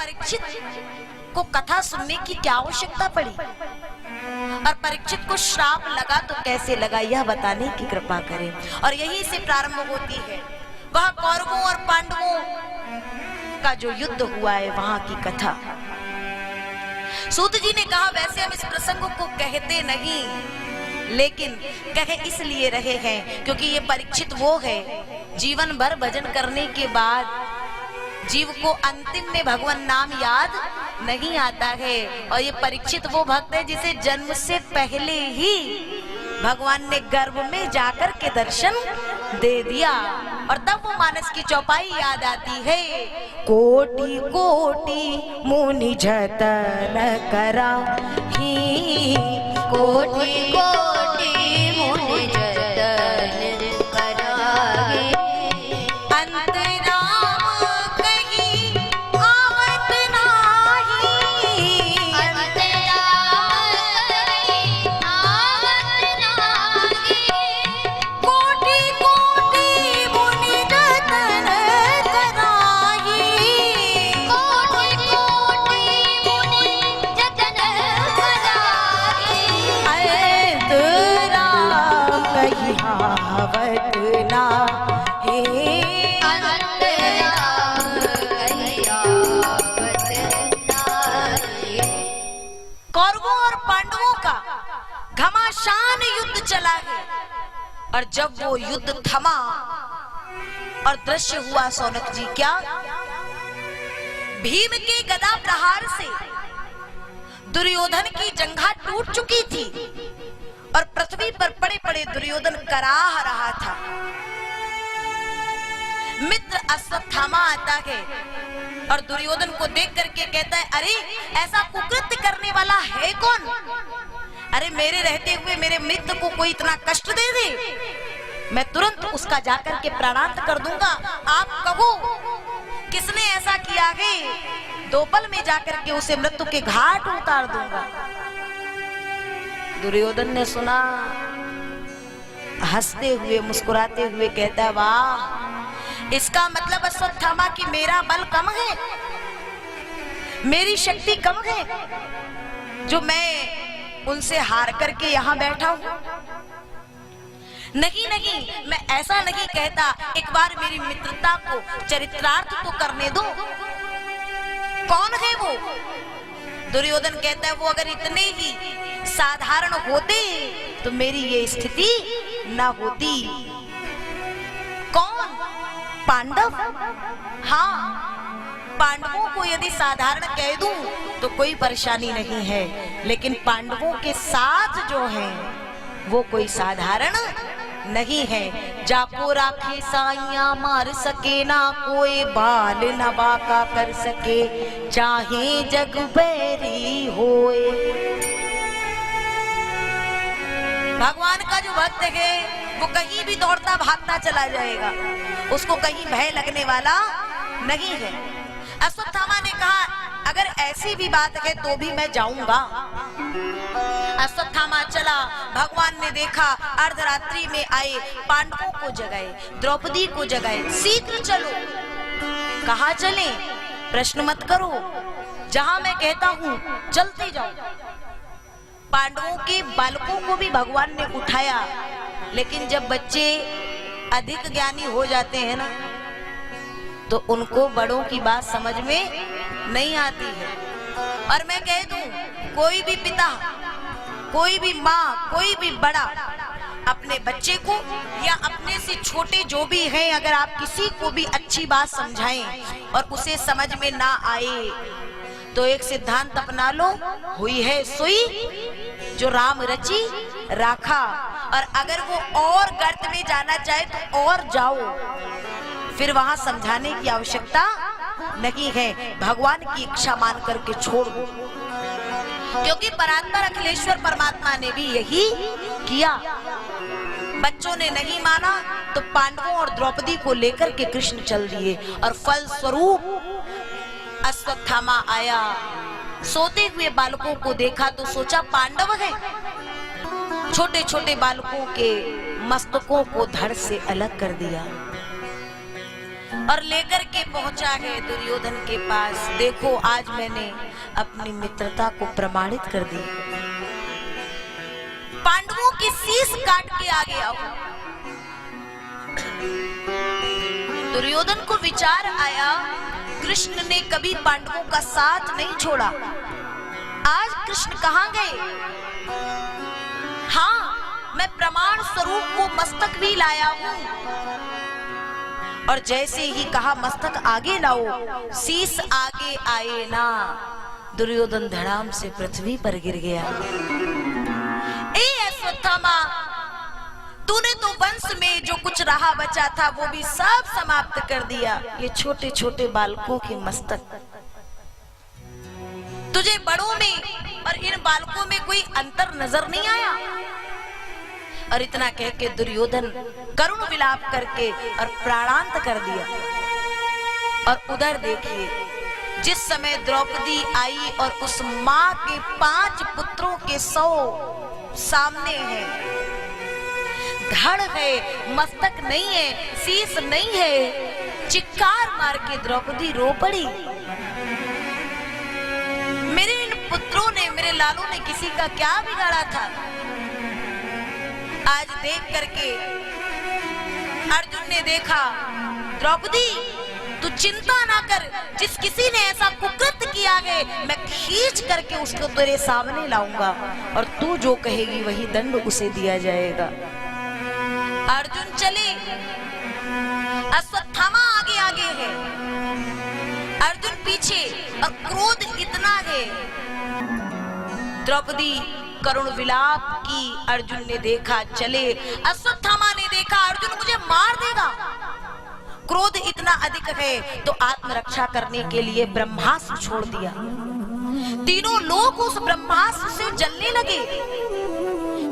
परीक्षित को कथा सुनने की क्या आवश्यकता पड़ी और परीक्षित को श्राप लगा तो कैसे लगा, यह बताने की कृपा करें। और यहीं से प्रारंभ होती है वह कौरवों और पांडवों का जो युद्ध हुआ है वहां की कथा। सूत जी ने कहा वैसे हम इस प्रसंग को कहते नहीं, लेकिन कहे इसलिए रहे हैं क्योंकि ये परीक्षित वो है जीवन भर भजन करने के बाद जीव को अंतिम में भगवान नाम याद नहीं आता है। और ये परीक्षित वो भक्त है जिसे जन्म से पहले ही भगवान ने गर्भ में जाकर के दर्शन दे दिया और तब वो मानस की चौपाई याद आती है। कोटि कोटि मुनि जतन करा ही, कोटि कोटि मुनि जतन कराही, घमासान युद्ध चला है। और जब वो युद्ध थमा और दृश्य हुआ सौनक जी, क्या भीम के गदा प्रहार से दुर्योधन की जंघा टूट चुकी थी और पृथ्वी पर पड़े पड़े दुर्योधन कराह रहा था। मित्र अश्वत्थामा आता है और दुर्योधन को देख करके कहता है, अरे ऐसा कुकृत्य करने वाला है कौन? अरे मेरे रहते हुए मेरे मित्र को कोई इतना कष्ट दे दे, मैं तुरंत उसका जाकर के प्राणांत कर दूंगा। आप कहो किसने ऐसा किया है? 2 पल में जाकर के उसे मृत्यु के घाट उतार दूंगा। दुर्योधन ने सुना, हंसते हुए मुस्कुराते हुए कहता है, वाह, इसका मतलब अश्वत्थामा कि मेरा बल कम है, मेरी शक्ति कम है जो मैं उनसे हार करके यहाँ बैठा हूं। नहीं नहीं, मैं ऐसा नहीं कहता, एक बार मेरी मित्रता को चरित्रार्थ तो करने दो। कौन है वो? दुर्योधन कहता है, वो अगर इतने ही साधारण होते तो मेरी ये स्थिति न होती। कौन? पांडव। हाँ, पांडवों को यदि साधारण कह दूं तो कोई परेशानी नहीं है, लेकिन पांडवों के साथ जो है वो कोई साधारण नहीं है। जाको राखे साइया मार सके ना कोई बाल न बाका कर सके, चाहे जग बैरी होए। भगवान का जो भक्त है वो कहीं भी दौड़ता भागता चला जाएगा, उसको कहीं भय लगने वाला नहीं है। अश्वत्थामा ने कहा, अगर ऐसी भी बात है तो भी मैं जाऊंगा। अश्वत्थामा चला। भगवान ने देखा, अर्धरात्रि में आए, पांडवों को जगाए, द्रौपदी को जगाए, शीघ्र चलो। कहाँ चले? प्रश्न मत करो, जहां मैं कहता हूं चलते जाओ। पांडवों के बालकों को भी भगवान ने उठाया, लेकिन जब बच्चे अधिक ज्ञानी हो जाते हैं ना तो उनको बड़ों की बात समझ में नहीं आती है। और मैं कह दूं, कोई भी पिता, कोई भी माँ, कोई भी बड़ा अपने बच्चे को या अपने से छोटे जो भी हैं, अगर आप किसी को भी अच्छी बात समझाएं और उसे समझ में ना आए तो एक सिद्धांत अपना लो, हुई है सुई जो राम रची राखा। और अगर वो और गर्त में जाना चाहे तो और जाओ, फिर वहां समझाने की आवश्यकता नहीं है, भगवान की इच्छा मान करके छोड़ दो। क्योंकि परात्पर अखिलेश्वर परमात्मा ने भी यही किया। बच्चों ने नहीं माना तो पांडवों और द्रौपदी को लेकर के कृष्ण चल दिए और फल स्वरूप अश्वत्थामा आया। सोते हुए बालकों को देखा तो सोचा पांडव है। छोटे छोटे बालकों के मस्तकों को धड़ से अलग कर दिया। और लेकर के पहुंचा है दुर्योधन के पास। देखो आज मैंने अपनी मित्रता को प्रमाणित कर दी, पांडवों की शीश काट के आगे आओ। दुर्योधन को विचार आया, कृष्ण ने कभी पांडवों का साथ नहीं छोड़ा, आज कृष्ण कहां गए? हाँ, मैं प्रमाण स्वरूप वो मस्तक भी लाया हूं। और जैसे ही कहा मस्तक आगे लाओ, शीश आगे आए ना, दुर्योधन धड़ाम से पृथ्वी पर गिर गया। ए अश्वत्थामा, तूने तो वंश में जो कुछ रहा बचा था वो भी सब समाप्त कर दिया। ये छोटे छोटे बालकों के मस्तक, तुझे बड़ों में और इन बालकों में कोई अंतर नजर नहीं आया? और इतना कह के दुर्योधन करुण विलाप करके और प्राणांत कर दिया। और उधर देखिए, जिस समय द्रौपदी आई और उस मां के 5 पुत्रों के 100 सामने है, धड़ है, मस्तक नहीं है, शीश नहीं है, चिक्कार मार के द्रौपदी रो पड़ी। मेरे इन पुत्रों ने, मेरे लालों ने किसी का क्या बिगाड़ा था? आज देख करके अर्जुन ने देखा, द्रौपदी तू चिंता ना कर, जिस किसी ने ऐसा कुकृत्य किया है मैं खींच करके उसको तेरे सामने लाऊंगा और तू जो कहेगी वही दंड उसे दिया जाएगा। अर्जुन चले, अश्वत्थामा आगे आगे है, अर्जुन पीछे, और क्रोध इतना है। द्रौपदी करुण विलाप की, अर्जुन ने देखा चले, अश्वत्थामा ने देखा अर्जुन मुझे मार देगा, क्रोध इतना अधिक है तो आत्मरक्षा करने के लिए ब्रह्मास्त्र छोड़ दिया। तीनों लोग उस ब्रह्मास्त्र से जलने लगे,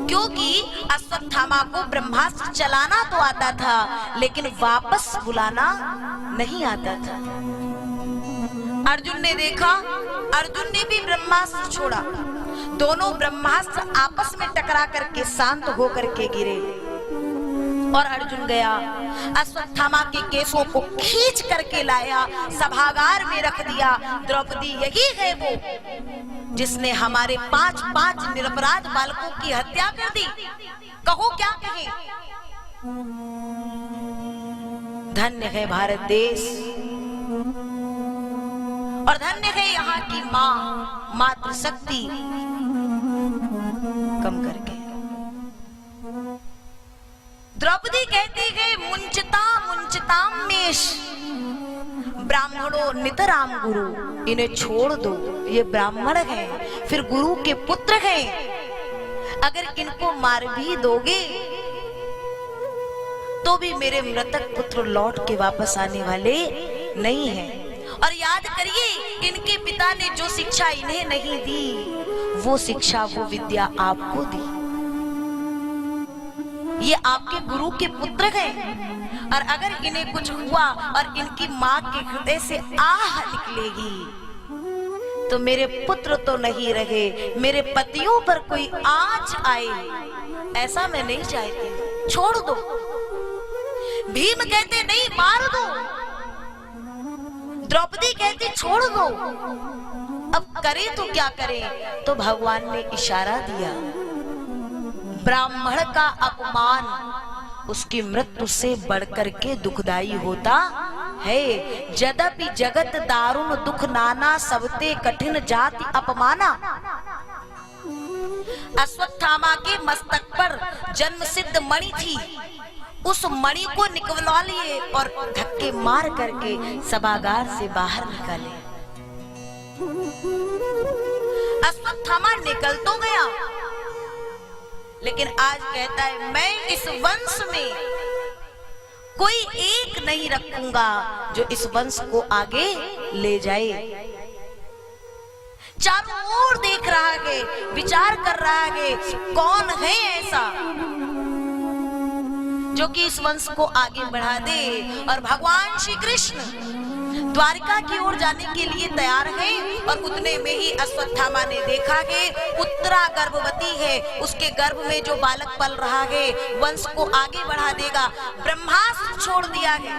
क्योंकि अश्वत्थामा को ब्रह्मास्त्र चलाना तो आता था लेकिन वापस बुलाना नहीं आता था। अर्जुन ने देखा, अर्जुन ने भी ब्रह्मास्त्र छोड़ा, दोनों ब्रह्मास्त्र आपस में टकरा करके शांत होकर के गिरे। और अर्जुन गया, अश्वत्थामा के केसों को खींच करके लाया, सभागार में रख दिया। द्रौपदी यही है वो जिसने हमारे 5 निरपराध बालकों की हत्या कर दी। कहो क्या कहे? धन्य है भारत देश, और धन्य है यहाँ की माँ, मातृशक्ति कम करके। द्रौपदी कहती है, मुंचताम मेष, ब्राह्मणों नितराम गुरु, इन्हें छोड़ दो, ये ब्राह्मण हैं, फिर गुरु के पुत्र हैं। अगर इनको मार भी दोगे तो भी मेरे मृतक पुत्र लौट के वापस आने वाले नहीं हैं। और याद करिए, इनके पिता ने जो शिक्षा इन्हें नहीं दी, वो शिक्षा, वो विद्या आपको दी। ये आपके गुरु के पुत्र हैं, और अगर इन्हें कुछ हुआ और इनकी मां के हृदय से आह निकलेगी तो मेरे पुत्र तो नहीं रहे, मेरे पतियों पर कोई आँच आए, ऐसा मैं नहीं चाहती। छोड़ दो। भीम कहते नहीं, मार दो। द्रौपदी कहती छोड़ दो। अब करे तो क्या करे? तो भगवान ने इशारा दिया, ब्राह्मण का अपमान उसकी मृत्यु से बढ़कर के दुखदाई होता है। यद्यपि जगत दारुण दुख नाना, सबते कठिन जाति अपमाना। अश्वत्थामा के मस्तक पर जन्म सिद्ध मणि थी, उस मणि को निकलवा लिए और धक्के मार करके सभागार से बाहर निकाले। अश्वत्थामा निकल तो गया, लेकिन आज कहता है मैं इस वंश में कोई एक नहीं रखूंगा जो इस वंश को आगे ले जाए। चारों ओर देख रहा है, विचार कर रहा है, कौन है ऐसा जो कि इस वंश को आगे बढ़ा दे। और भगवान श्री कृष्ण द्वारिका की ओर जाने के लिए तैयार है, और उतने में ही अश्वत्थामा ने देखा है उत्तरा गर्भवती है, उसके गर्भ में जो बालक पल रहा है वंश को आगे बढ़ा देगा। ब्रह्मास्त्र छोड़ दिया है,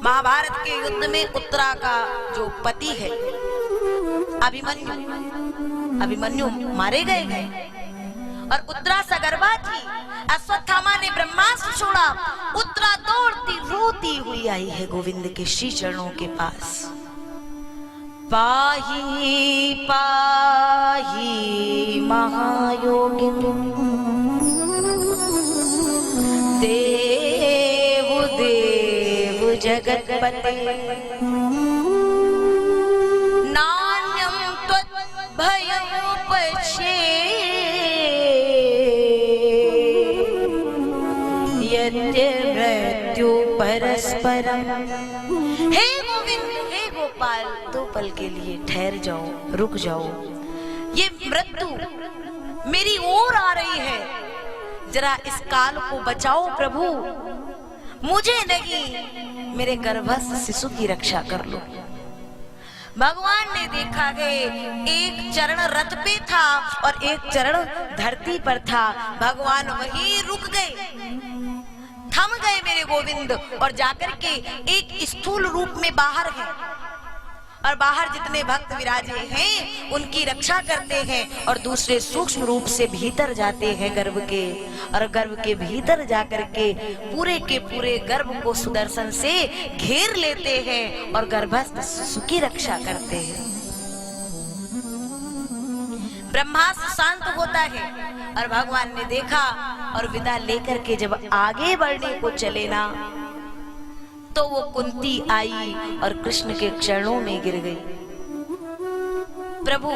महाभारत के युद्ध में उत्तरा का जो पति है अभिमन्यु मारे गए हैं और उत्तरा सगर्भा थी। अश्वत्थामा ने ब्रह्मास्त्र छोड़ा, उत्तरा दौड़ती रोती हुई आई है गोविंद के श्री चरणों के पास। पाही पाही महायोगिन देव देव जगतपते नान्यं त्वद्भयमुपश्ये यद्य मृत्यु परस्परम। हे गोविंद, हे गोपाल, 2 पल के लिए ठहर जाओ, रुक जाओ। ये मृत्यु मेरी ओर आ रही है, जरा इस काल को बचाओ प्रभु, मुझे नहीं, मेरे गर्भस्थ शिशु की रक्षा कर लो। भगवान ने देखा कि एक चरण रथ पे था और एक चरण धरती पर था। भगवान वहीं रुक गए, थम गए मेरे गोविंद, और जाकर के एक स्थूल रूप में बाहर है और बाहर जितने भक्त विराजे हैं उनकी रक्षा करते हैं, और दूसरे सूक्ष्म रूप से भीतर जाते हैं गर्भ के, और गर्भ के भीतर जाकर के पूरे गर्भ को सुदर्शन से घेर लेते हैं और गर्भस्थ शिशु की रक्षा करते हैं। ब्रह्मास्त्र शांत होता है और भगवान ने देखा और विदा लेकर के जब आगे बढ़ने को चले ना, तो वो कुंती आई और कृष्ण के चरणों में गिर गई। प्रभु,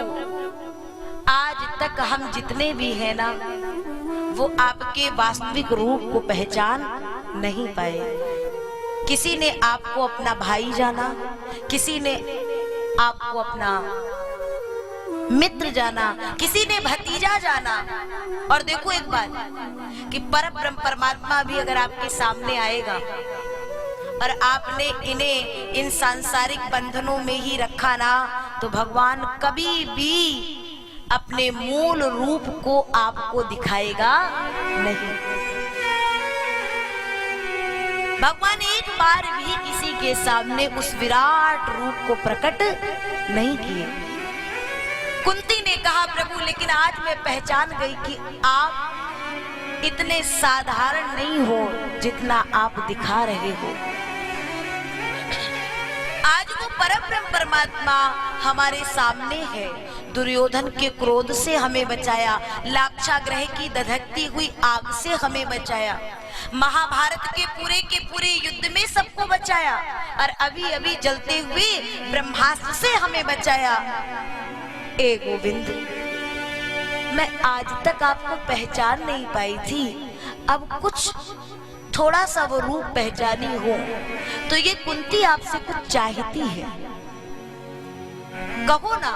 आज तक हम जितने भी हैं ना, वो आपके वास्तविक रूप को पहचान नहीं पाए। किसी ने आपको अपना भाई जाना, किसी ने आपको अपना मित्र जाना, किसी ने भतीजा जाना। और देखो एक बात कि परब्रह्म परमात्मा भी अगर आपके सामने आएगा और आपने इन्हें इन सांसारिक बंधनों में ही रखा ना, तो भगवान कभी भी अपने मूल रूप को आपको दिखाएगा नहीं। भगवान एक बार भी किसी के सामने उस विराट रूप को प्रकट नहीं किए। कुंती ने कहा, प्रभु, लेकिन आज मैं पहचान गई कि आप इतने साधारण नहीं हो जितना आप दिखा रहे हो। आज वो परब्रह्म परमात्मा हमारे सामने है। दुर्योधन के क्रोध से हमें बचाया, लाक्षागृह की दधकती हुई आग से हमें बचाया, महाभारत के पूरे युद्ध में सबको बचाया, और अभी अभी जलते हुए ब्रह्मास्त्र से हमें बचाया। ए गोविंद, मैं आज तक आपको पहचान नहीं पाई थी, अब कुछ थोड़ा सा वो रूप पहचानी हो तो ये कुंती आपसे कुछ चाहती है। कहो ना,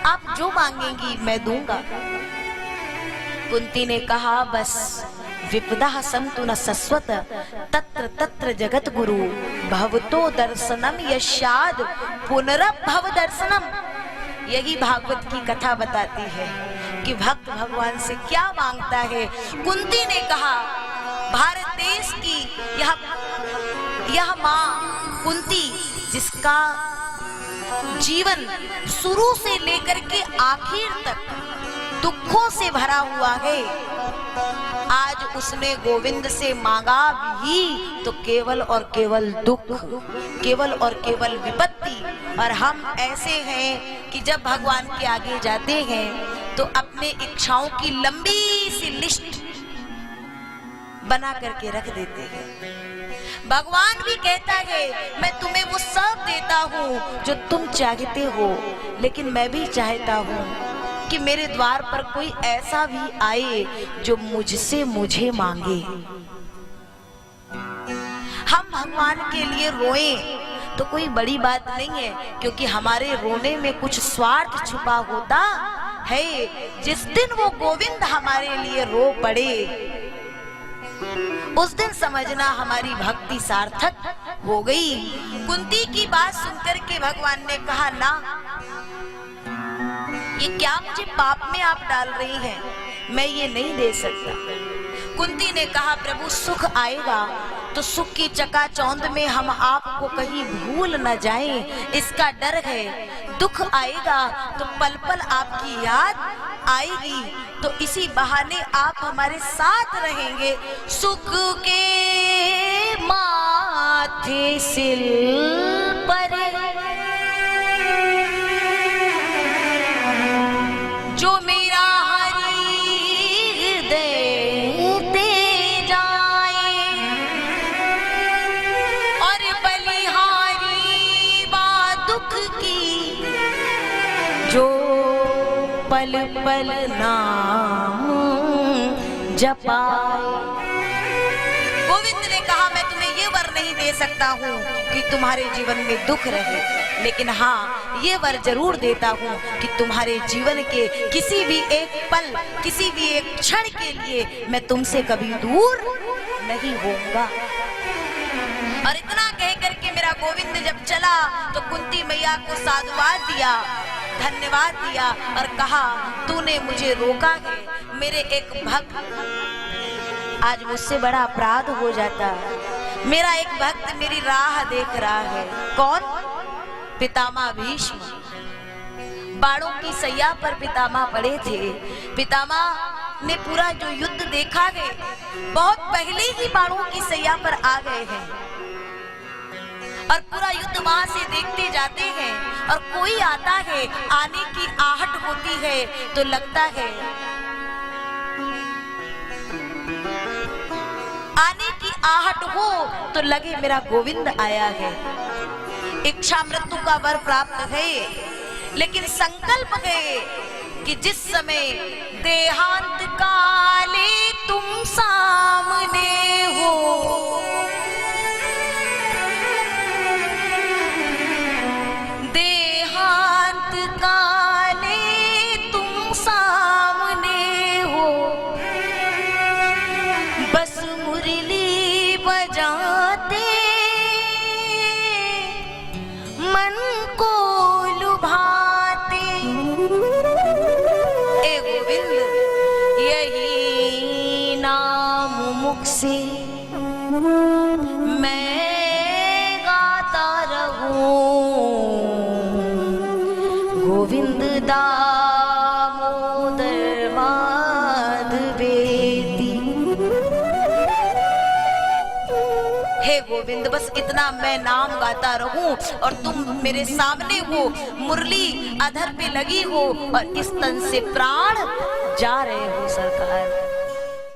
आप जो मांगेंगी मैं दूंगा। कुंती ने कहा, बस विपदा संतु न सस्वत तत्र तत्र जगत गुरु भवतो दर्शनम यशाद पुनरभव दर्शनम। यही भागवत की कथा बताती है कि भक्त भगवान से क्या मांगता है। कुंती ने कहा, भारत देश की यह माँ कुंती, जिसका जीवन शुरू से लेकर के आखिर तक दुखों से भरा हुआ है, आज उसने गोविंद से मांगा भी तो केवल और केवल दुख, केवल और केवल विपत्ति। और हम ऐसे हैं कि जब भगवान के आगे जाते हैं तो अपने इच्छाओं की लंबी सी लिस्ट बना करके रख देते हैं। भगवान भी कहता है, मैं तुम्हें वो सब देता हूँ जो तुम चाहते हो, लेकिन मैं भी चाहता हूँ कि मेरे द्वार पर कोई ऐसा भी आए जो मुझसे मुझे मांगे। हम भगवान के लिए रोएं तो कोई बड़ी बात नहीं है, क्योंकि हमारे रोने में कुछ स्वार्थ छुपा होता है। जिस दिन वो गोविंद हमारे लिए रो पड़े, उस दिन समझना हमारी भक्ति सार्थक हो गई। कुंती की बात सुनकर के भगवान ने कहा, ना, ये क्या मुझे पाप में आप डाल रही हैं, मैं ये नहीं दे सकता। कुंती ने कहा, प्रभु, सुख आएगा तो सुख की चकाचौंध में हम आपको कहीं भूल न जाएं, इसका डर है। दुख आएगा तो पल पल आपकी याद आएगी, तो इसी बहाने आप हमारे साथ रहेंगे। सुख के माथे सिल पर जो मेरा हृदय दे जाए, और बलिहारी बा दुख की जो पल पल नाम जपाए। गोविंद ने कहा मैं तुम्हें ये वर नहीं दे सकता हूँ कि तुम्हारे जीवन में दुख रहे, लेकिन हाँ ये वर जरूर देता हूँ कि तुम्हारे जीवन के किसी भी एक पल, किसी भी एक क्षण के लिए मैं तुमसे कभी दूर नहीं होऊंगा। और इतना कह करके मेरा गोविंद जब चला तो कुंती मैया को साधुवाद दिया, धन्यवाद दिया और कहा तूने मुझे रोका है। मेरे एक भक्त, आज मुझसे बड़ा अपराध हो जाता, मेरा एक भक्त मेरी राह देख रहा है। कौन? पितामह भीष्म। बाणों की सैया पर पितामह पड़े थे। पितामह ने पूरा जो युद्ध देखा है, बहुत पहले ही बाणों की सैया पर आ गए हैं और पूरा युद्ध वहां से देखते जाते हैं। और कोई आता है, आने की आहट होती है तो लगता है, आने की आहट हो तो लगे मेरा गोविंद आया है। इच्छा मृत्यु का वर प्राप्त है, लेकिन संकल्प है कि जिस समय देहांत काले तुम सामने हो, देहांत काले तुम सामने हो, बस मुरली बजाते मन को लुभाते। ए गोविंद, यही नाम मुख से मैं गाता रहूं, गोविंद दामोदर माधवेति। हे गोविंद, बस इतना मैं नाम गाता रहूं और तुम मेरे सामने हो, मुरली अधर पे लगी हो और इस तन से प्राण जा रहे हो सरकार।